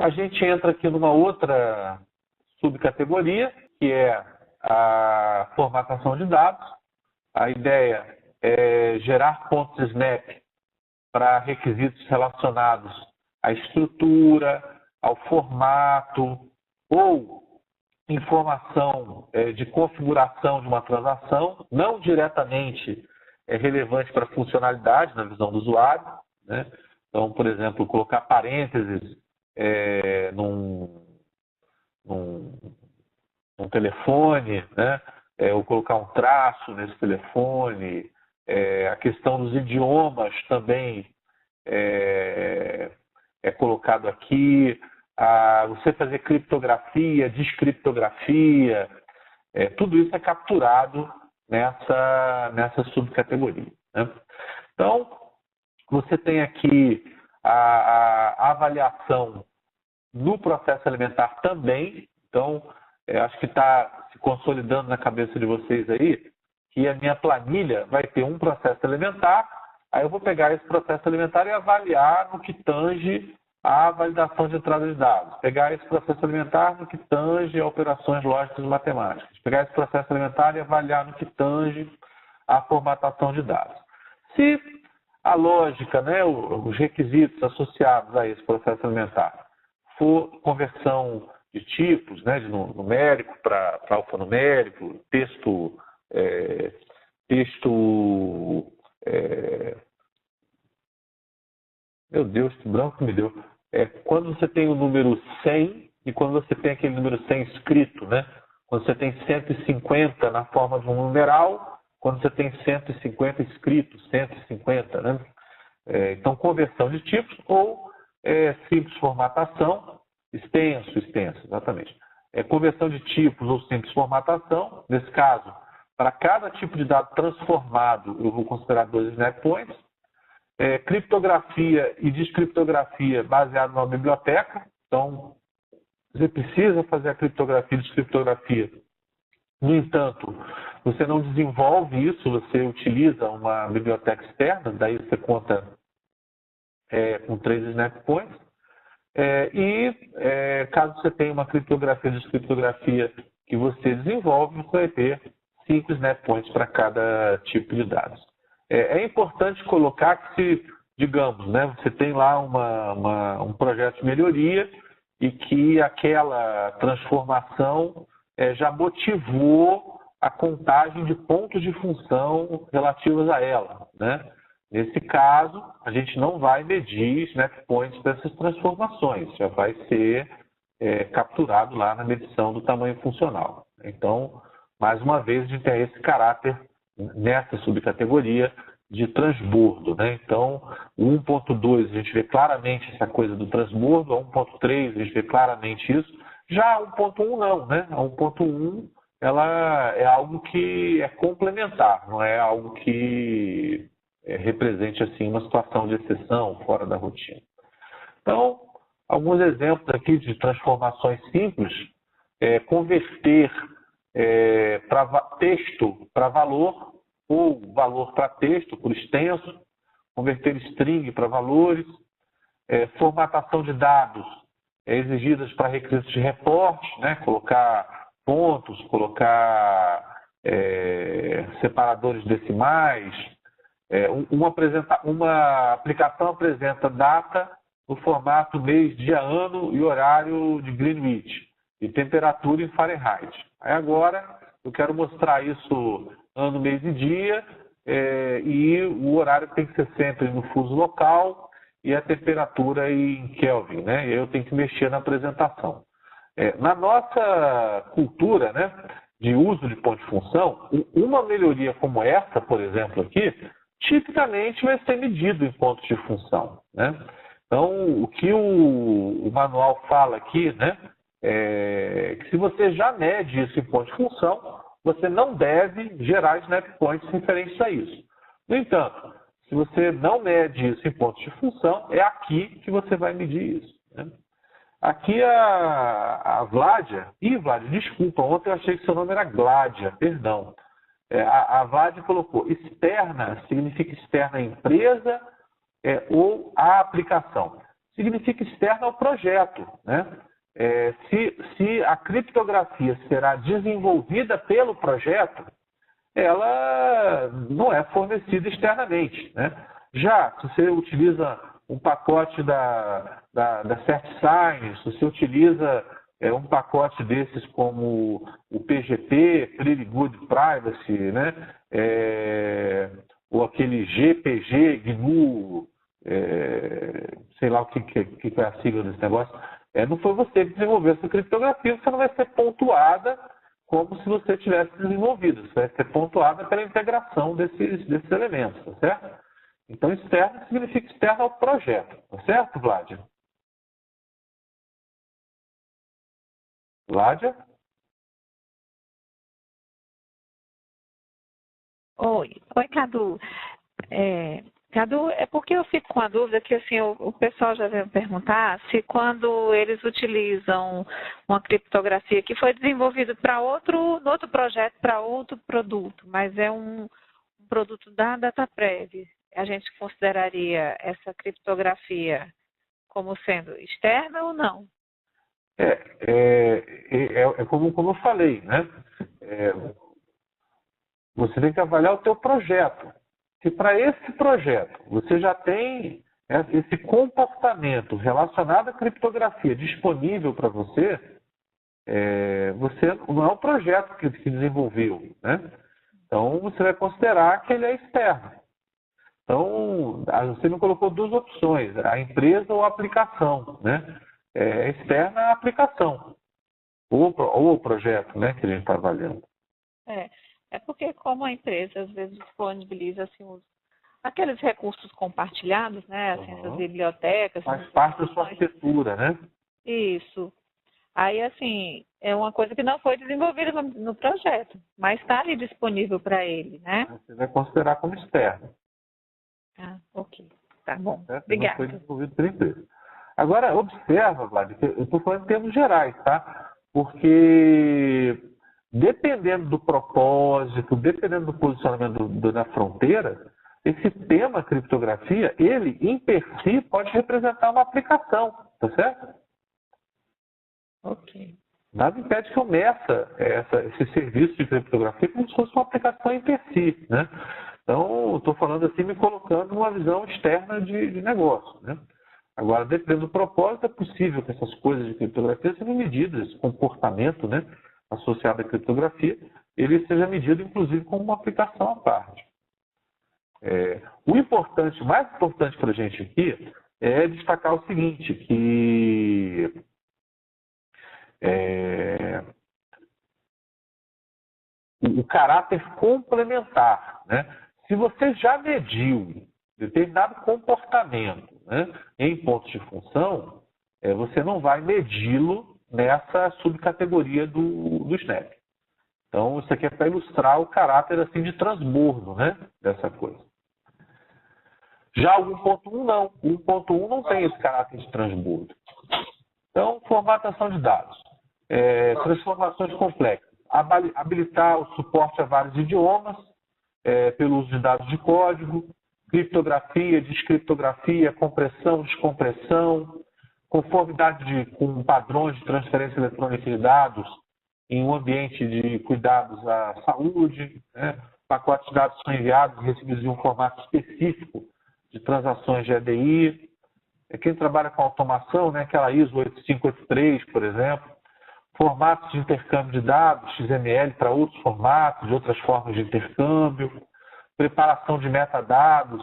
a gente entra aqui numa outra subcategoria, que é a formatação de dados. A ideia é gerar pontos Snap para requisitos relacionados à estrutura, ao formato ou informação de configuração de uma transação, não diretamente relevante para a funcionalidade na visão do usuário, né? Então, por exemplo, colocar parênteses num telefone, né? Ou colocar um traço nesse telefone. A questão dos idiomas também é colocado aqui. Você fazer criptografia, descriptografia, tudo isso é capturado nessa subcategoria, né? Então, você tem aqui a avaliação no processo alimentar também. Então, acho que está se consolidando na cabeça de vocês aí que a minha planilha vai ter um processo alimentar, aí eu vou pegar esse processo alimentar e avaliar no que tange a validação de entrada de dados. Pegar esse processo alimentar no que tange a operações lógicas e matemáticas. Pegar esse processo alimentar e avaliar no que tange a formatação de dados. Se a lógica, né, os requisitos associados a esse processo alimentar for conversão de tipos, né, de numérico para alfanumérico, texto meu Deus, que branco que me deu. Quando você tem o número 100 e quando você tem aquele número 100 escrito, né? Quando você tem 150 na forma de um numeral, quando você tem 150 escrito, 150, né? Então, conversão de tipos ou simples formatação, extenso, exatamente. Conversão de tipos ou simples formatação. Nesse caso, para cada tipo de dado transformado, eu vou considerar 2 snap points. Criptografia e descriptografia baseado numa biblioteca. Então, você precisa fazer a criptografia e descriptografia. No entanto, você não desenvolve isso, você utiliza uma biblioteca externa, daí você conta com 3 snap points. Caso você tenha uma criptografia e descriptografia que você desenvolve, você vai ter 5 snap points para cada tipo de dados. É importante colocar que se, digamos, né, você tem lá um projeto de melhoria e que aquela transformação já motivou a contagem de pontos de função relativos a ela, né? Nesse caso, a gente não vai medir snap points dessas transformações, já vai ser capturado lá na medição do tamanho funcional. Então, mais uma vez, a gente tem esse caráter nessa subcategoria de transbordo, né? Então, o 1.2 a gente vê claramente essa coisa do transbordo, a 1.3 a gente vê claramente isso. Já a 1.1 não, né? A 1.1 ela é algo que é complementar, não é algo que represente assim uma situação de exceção, fora da rotina. Então, alguns exemplos aqui de transformações simples: converter texto para valor ou valor para texto, por extenso, converter string para valores, formatação de dados exigidas para requisitos de reporte, né? Colocar pontos, colocar separadores decimais. Uma aplicação apresenta data no formato mês, dia, ano e horário de Greenwich e temperatura em Fahrenheit. Aí agora eu quero mostrar isso ano, mês e dia, e o horário tem que ser sempre no fuso local e a temperatura em Kelvin, né? E eu tenho que mexer na apresentação. Na nossa cultura, né, de uso de ponto de função, uma melhoria como essa, por exemplo, aqui, tipicamente vai ser medido em pontos de função, né? Então, o que o manual fala aqui, né, que se você já mede isso em ponto de função, você não deve gerar snap points referentes a isso. No entanto, se você não mede isso em pontos de função, é aqui que você vai medir isso, né? Aqui a Vládia... Vládia, desculpa, ontem eu achei que seu nome era Gládia, perdão. A Vládia colocou externa, significa externa à empresa ou à aplicação. significa externa ao projeto, né? Se a criptografia será desenvolvida pelo projeto, ela não é fornecida externamente, né? Já, se você utiliza um pacote da CertSign, se você utiliza um pacote desses como o PGP, Pretty Good Privacy, né? Ou aquele GPG, GNU, sei lá o que é a sigla desse negócio, não foi você que desenvolveu essa criptografia, você não vai ser pontuada como se você tivesse desenvolvido. Você vai ser pontuada pela integração desses elementos, tá certo? Então, externo significa externo ao projeto, tá certo, Vládia? Vládia? Oi, Cadu. Cadu, é porque eu fico com a dúvida que assim, o pessoal já veio perguntar se quando eles utilizam uma criptografia que foi desenvolvida para outro projeto, para outro produto, mas é um produto da DataPrev, a gente consideraria essa criptografia como sendo externa ou não? Como eu falei, né? Você tem que avaliar o teu projeto. Se para esse projeto você já tem esse comportamento relacionado à criptografia disponível para você, você não é o projeto que desenvolveu, né? Então você vai considerar que ele é externo. Então você me colocou duas opções, a empresa ou a aplicação, né? Externa é a aplicação ou o projeto, né, que a gente está avaliando. É porque como a empresa às vezes disponibiliza assim, aqueles recursos compartilhados, né? Assim, essas bibliotecas. Faz parte da sua arquitetura, né? Isso. Aí, assim, é uma coisa que não foi desenvolvida no projeto, mas está ali disponível para ele, né? Você vai considerar como externo. Ok. Tá bom. Certo? Obrigada. Não foi desenvolvido pela empresa. Agora, observa, Vlad, que eu estou falando em termos gerais, tá? Porque dependendo do propósito, dependendo do posicionamento na fronteira, esse tema criptografia, ele, em per si, pode representar uma aplicação, tá certo? Ok. Nada impede que eu meça esse serviço de criptografia como se fosse uma aplicação em per si, né? Então, estou falando assim, me colocando numa visão externa de negócio, né? Agora, dependendo do propósito, é possível que essas coisas de criptografia sejam medidas, comportamento, né, associado à criptografia, ele seja medido, inclusive, como uma aplicação à parte. O mais importante para a gente aqui é destacar o seguinte, que o caráter complementar, né? Se você já mediu determinado comportamento, né, em pontos de função, você não vai medi-lo nessa subcategoria do SNAP. Então, isso aqui é para ilustrar o caráter assim, de transbordo, né, dessa coisa. Já o 1.1 não. O 1.1 não tem esse caráter de transbordo. Então, formatação de dados. Transformações complexas. Habilitar o suporte a vários idiomas, pelo uso de dados de código, criptografia, descriptografia, compressão, descompressão, conformidade com padrões de transferência eletrônica de dados em um ambiente de cuidados à saúde, né? Pacotes de dados são enviados e recebidos em um formato específico de transações de EDI. Quem trabalha com automação, né? Aquela ISO 8583, por exemplo, formatos de intercâmbio de dados, XML para outros formatos, de outras formas de intercâmbio, preparação de metadados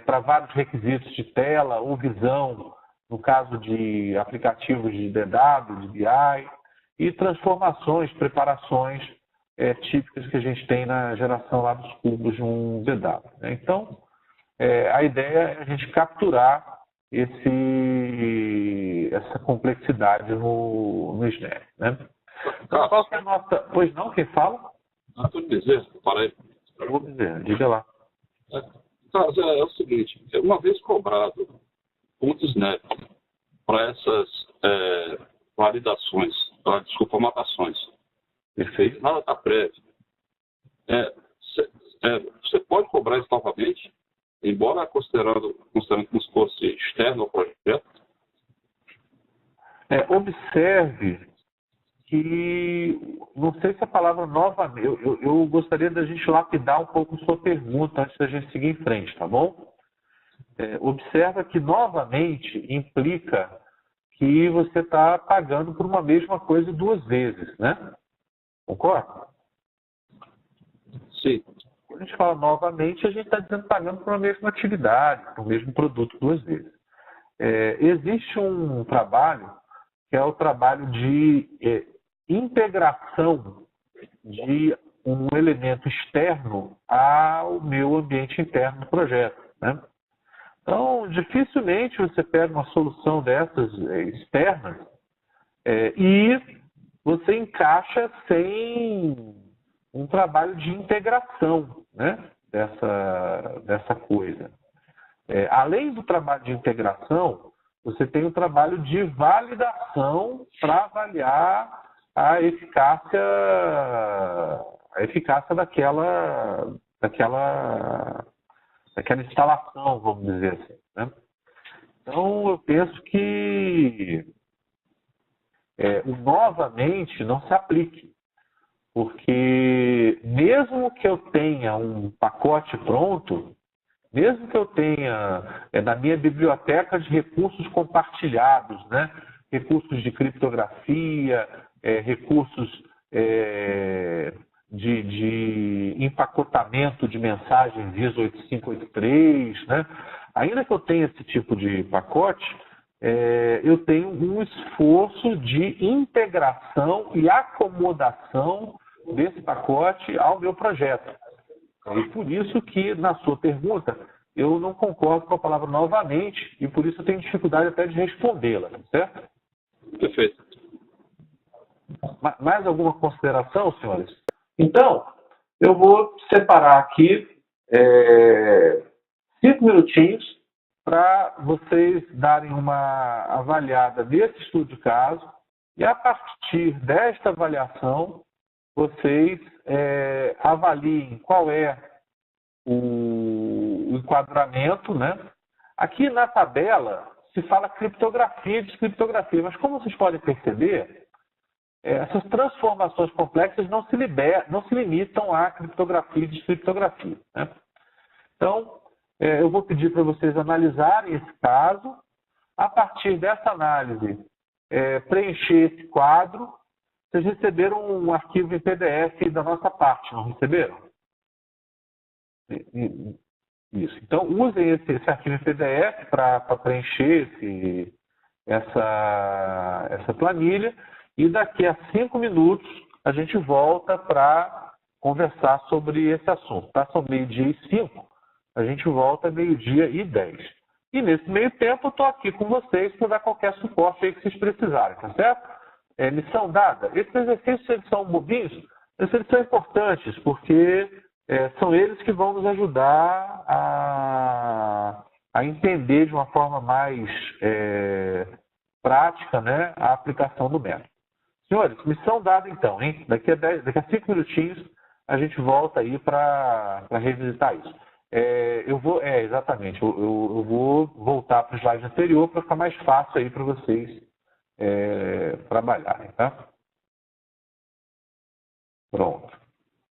para vários requisitos de tela ou visão, no caso de aplicativos de DW, de BI, e transformações, preparações típicas que a gente tem na geração lá dos cubos de um DW. Né? Então, a ideia é a gente capturar essa complexidade no SNAP. Né? Então, qual que é a nossa... Pois não, quem fala? Antônio Bezerra, para aí. Vou dizer, diga lá. Caso é o seguinte, uma vez cobrado ponto SNAP para essas validações, formatações, Perfeito. nada está prévio, você pode cobrar isso novamente, embora considerando como se fosse externo ao projeto? Observe que, não sei se a palavra novamente, eu gostaria da gente lapidar um pouco sua pergunta antes da gente seguir em frente, tá bom? Observa que novamente implica que você está pagando por uma mesma coisa duas vezes, né? Concorda? Sim. Quando a gente fala novamente, a gente está dizendo pagando por uma mesma atividade, por o mesmo produto duas vezes. Existe um trabalho que é o trabalho de integração de um elemento externo ao meu ambiente interno do projeto, né? Então, dificilmente você pega uma solução dessas externas e você encaixa sem um trabalho de integração, né, dessa coisa. Além do trabalho de integração, você tem o trabalho de validação para avaliar a eficácia daquela instalação, vamos dizer assim, né? Então, eu penso que o novamente não se aplique, porque mesmo que eu tenha um pacote pronto, mesmo que eu tenha na minha biblioteca de recursos compartilhados, né? Recursos de criptografia, recursos de empacotamento de mensagens ISO 8583, né? Ainda que eu tenha esse tipo de pacote, eu tenho um esforço de integração e acomodação desse pacote ao meu projeto. E por isso que, na sua pergunta, eu não concordo com a palavra novamente e por isso eu tenho dificuldade até de respondê-la, certo? Perfeito. Mais alguma consideração, senhores? Então, eu vou separar aqui 5 minutinhos para vocês darem uma avaliada nesse estudo de caso e, a partir desta avaliação, vocês avaliem qual é o enquadramento, né? Aqui na tabela se fala criptografia e descriptografia, mas como vocês podem perceber, essas transformações complexas não se limitam à criptografia e descriptografia, né? Então, eu vou pedir para vocês analisarem esse caso. A partir dessa análise, preencher esse quadro. Vocês receberam um arquivo em PDF da nossa parte, não receberam? Isso. Então, usem esse arquivo em PDF para preencher essa planilha. E daqui a 5 minutos, a gente volta para conversar sobre esse assunto. Tá? São 12:05. A gente volta 12:10. E nesse meio tempo, eu estou aqui com vocês para dar qualquer suporte aí que vocês precisarem, tá certo? Lição dada. Esses exercícios, eles são bobinhos, mas eles são importantes, porque são eles que vão nos ajudar a entender de uma forma mais prática, né, a aplicação do método. Senhores, missão dada então, hein? Daqui a 5 minutinhos a gente volta aí para revisitar isso. Exatamente, eu vou voltar para o slide anterior para ficar mais fácil aí para vocês trabalharem, tá? Pronto.